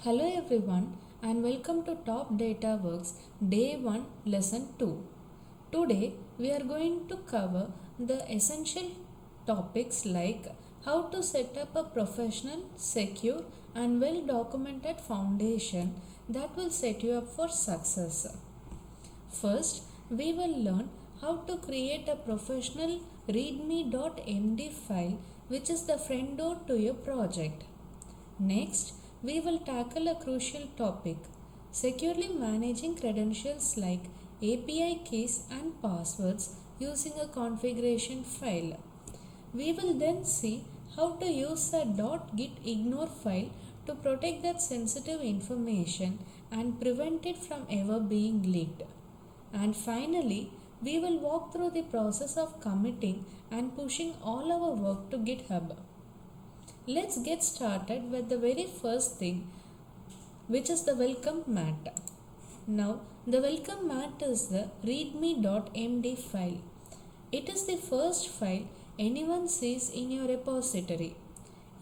Hello everyone and welcome to Top Data Works Day 1 Lesson 2. Today we are going to cover the essential topics like how to set up a professional, secure and well documented foundation that will set you up for success. First, we will learn how to create a professional README.md file which is the front door to your project. Next, we will tackle a crucial topic, securely managing credentials like API keys and passwords using a configuration file. We will then see how to use a .gitignore file to protect that sensitive information and prevent it from ever being leaked. And finally, we will walk through the process of committing and pushing all our work to GitHub. Let's get started with the very first thing, which is the welcome mat. Now, the welcome mat is the readme.md file. It is the first file anyone sees in your repository.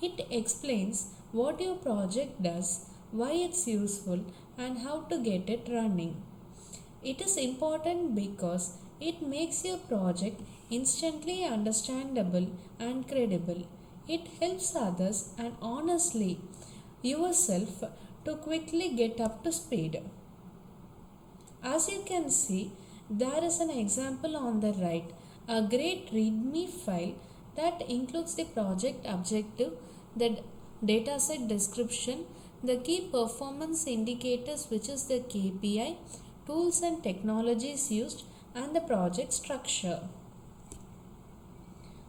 It explains what your project does, why it's useful, and how to get it running. It is important because it makes your project instantly understandable and credible. It helps others and honestly yourself to quickly get up to speed. As you can see, there is an example on the right, a great README file that includes the project objective, the dataset description, the key performance indicators which is the KPI, tools and technologies used, and the project structure.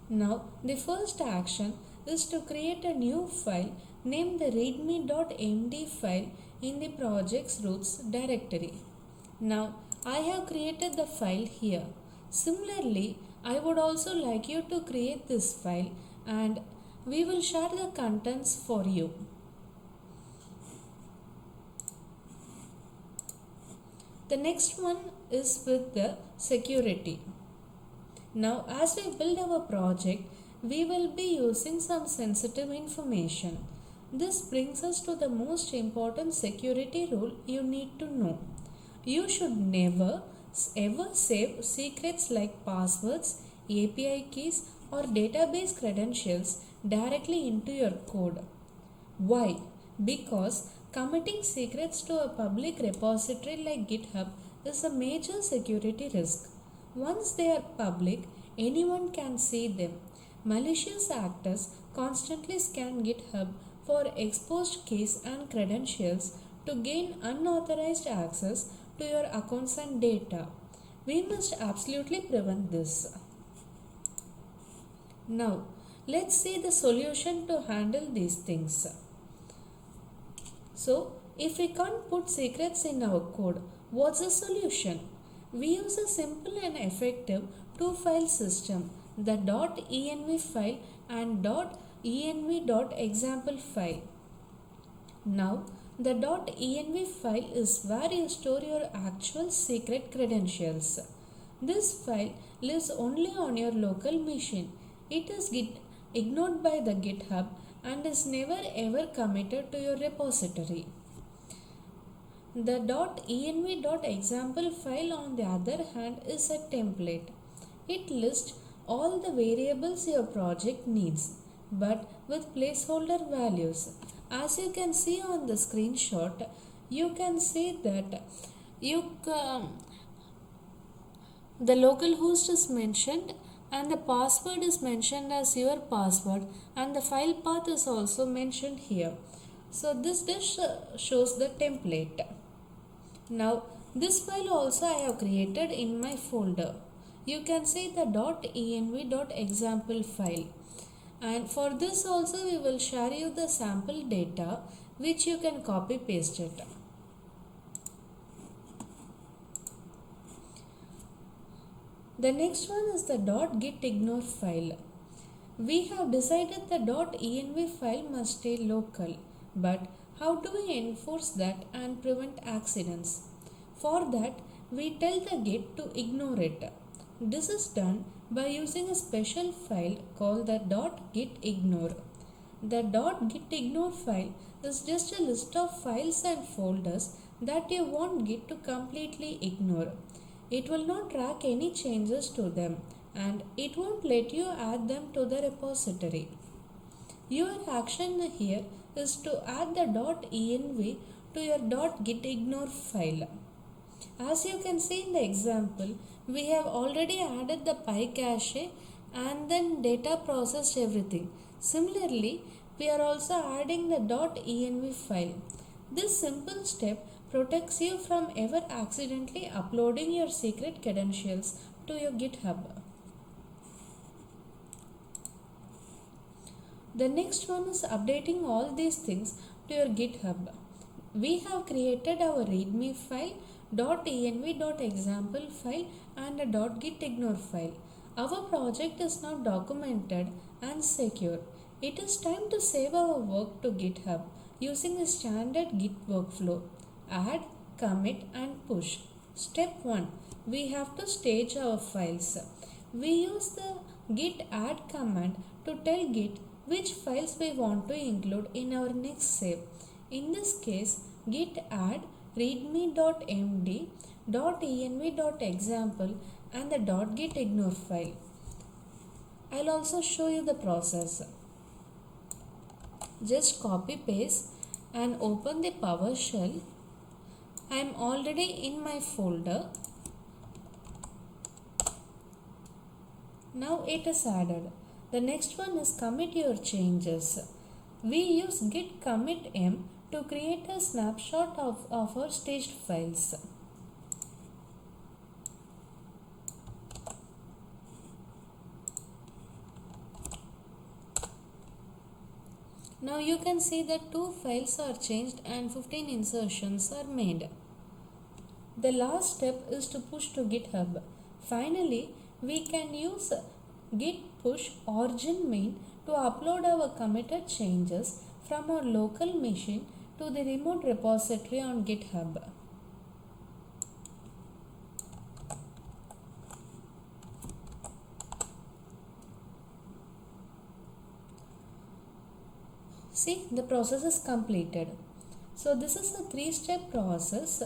Now, the first action is to create a new file named the readme.md file in the project's roots directory. Now, I have created the file here. Similarly, I would also like you to create this file and we will share the contents for you. The next one is with the security. Now, as we build our project, we will be using some sensitive information. This brings us to the most important security rule you need to know. You should never ever save secrets like passwords, API keys, or database credentials directly into your code. Why? Because committing secrets to a public repository like GitHub is a major security risk. Once they are public, anyone can see them. Malicious actors constantly scan GitHub for exposed keys and credentials to gain unauthorized access to your accounts and data. We must absolutely prevent this. Now, let's see the solution to handle these things. So, if we can't put secrets in our code, what's the solution? We use a simple and effective two-file system, the .env file and .env.example file. Now, the .env file is where you store your actual secret credentials. This file lives only on your local machine. It is ignored by the GitHub and is never ever committed to your repository. The .env.example file on the other hand is a template. It lists all the variables your project needs, but with placeholder values. As you can see on the screenshot, you can see that the localhost is mentioned and the password is mentioned as your password and the file path is also mentioned here. So this shows the template. Now this file also I have created in my folder. You can see the .env.example file. And for this also we will share you the sample data which you can copy paste it. The next one is the .gitignore file. We have decided the .env file must stay local, but how do we enforce that and prevent accidents? For that, we tell the Git to ignore it. This is done by using a special file called the .gitignore. The .gitignore file is just a list of files and folders that you want Git to completely ignore. It will not track any changes to them and it won't let you add them to the repository. Your action here is to add the .env to your .gitignore file. As you can see in the example, we have already added the PyCache and then data processed everything. Similarly, we are also adding the .env file. This simple step protects you from ever accidentally uploading your secret credentials to your GitHub. The next one is updating all these things to your GitHub. We have created our README file, env.example file and a .gitignore file. Our project is now documented and secure. It is time to save our work to GitHub using the standard Git workflow: add, commit and push. Step 1. We have to stage our files. We use the git add command to tell Git which files we want to include in our next save. In this case, git add readme.md, env.example and the .gitignore file. I'll also show you the process. Just copy paste and open the PowerShell. I am already in my folder. Now it is added. The next one is commit your changes. We use git commit m to create a snapshot of our staged files. Now you can see that 2 files are changed and 15 insertions are made. The last step is to push to GitHub. Finally, we can use git push origin main to upload our committed changes from our local machine to the remote repository on GitHub. See, the process is completed. So this is a 3-step process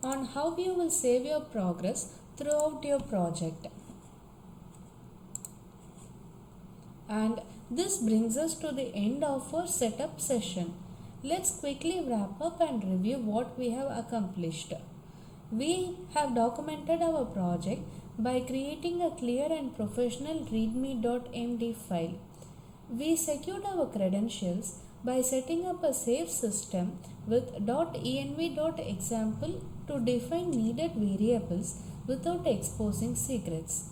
on how you will save your progress throughout your project. And this brings us to the end of our setup session. Let's quickly wrap up and review what we have accomplished. We have documented our project by creating a clear and professional readme.md file. We secured our credentials by setting up a safe system with .env.example to define needed variables without exposing secrets.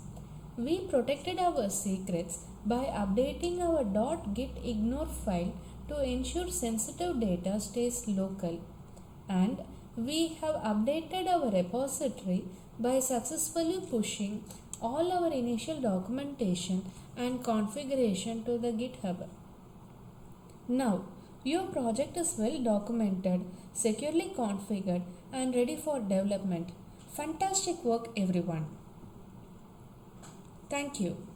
We protected our secrets by updating our .gitignore file to ensure sensitive data stays local. And we have updated our repository by successfully pushing all our initial documentation and configuration to the GitHub. Now, your project is well documented, securely configured and ready for development. Fantastic work, everyone. Thank you.